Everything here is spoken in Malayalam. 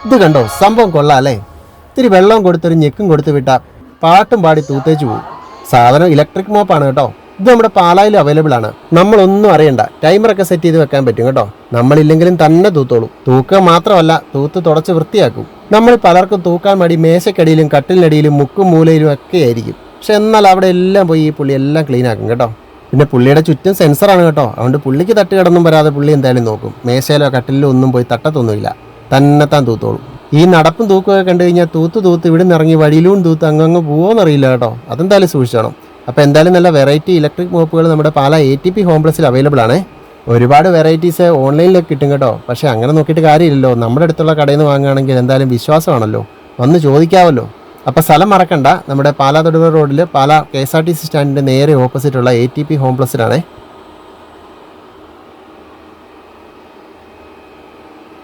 ഇത് കണ്ടോ, സംഭവം കൊള്ളാം അല്ലേ? ഇത്തിരി വെള്ളം കൊടുത്തൊരു ഞെക്കും കൊടുത്ത് വിട്ടാൽ പാട്ടും പാടി തൂത്തേച്ച് പോകും. സാധനം ഇലക്ട്രിക് മോപ്പാണ് കേട്ടോ. ഇത് നമ്മുടെ പാലായിൽ അവൈലബിൾ ആണ്. നമ്മളൊന്നും അറിയണ്ട, ടൈമറൊക്കെ സെറ്റ് ചെയ്ത് വെക്കാൻ പറ്റും കേട്ടോ. നമ്മളില്ലെങ്കിലും തന്നെ തൂത്തോളൂ. തൂക്കുക മാത്രമല്ല, തൂത്ത് തുടച്ച് വൃത്തിയാക്കും. നമ്മൾ പലർക്കും തൂക്കാൻ മടി മേശക്കടിയിലും കട്ടിലിനടിയിലും മുക്കും മൂലയിലും ഒക്കെ ആയിരിക്കും. പക്ഷെ എന്നാൽ അവിടെ എല്ലാം പോയി ഈ പുള്ളി എല്ലാം ക്ലീൻ ആക്കും കേട്ടോ. പിന്നെ പുള്ളിയുടെ ചുറ്റും സെൻസറാണ് കേട്ടോ. അതുകൊണ്ട് പുള്ളിക്ക് തട്ട് കിടന്നും വരാതെ പുള്ളി എന്തായാലും നോക്കും. മേശയിലോ കട്ടിലിലോ ഒന്നും പോയി തട്ടത്തൊന്നുമില്ല, തന്നെത്താൻ തൂത്തോളും. ഈ നടപ്പും തൂക്കുകയൊക്കെ കണ്ടു കഴിഞ്ഞാൽ തൂത്ത് ഇവിടെ നിന്ന് ഇറങ്ങി വഴിയിലും തൂത്ത് അങ്ങ് പോവോന്നറിയില്ല കേട്ടോ. അതെന്തായാലും സൂക്ഷിച്ചോണം. അപ്പോൾ എന്തായാലും നല്ല വെറൈറ്റി ഇലക്ട്രിക് മോപ്പുകൾ നമ്മുടെ പാല ATP ഹോം പ്ലസിൽ അവൈലബിൾ ആണ്. ഒരുപാട് വെറൈറ്റീസ് ഓൺലൈനിലൊക്കെ കിട്ടും കേട്ടോ. പക്ഷേ അങ്ങനെ നോക്കിയിട്ട് കാര്യമില്ലല്ലോ. നമ്മുടെ അടുത്തുള്ള കടയിൽ നിന്ന് വാങ്ങുകയാണെങ്കിൽ എന്തായാലും വിശ്വാസമാണല്ലോ, വന്ന് ചോദിക്കാമല്ലോ. അപ്പോൾ സ്ഥലം മറക്കണ്ട, നമ്മുടെ പാലാ തൊടുപുഴ റോഡിൽ പാല KSRTC സ്റ്റാൻഡിൻ്റെ നേരെ ഓപ്പോസിറ്റുള്ള ATP ഹോം പ്ലസിലാണേ.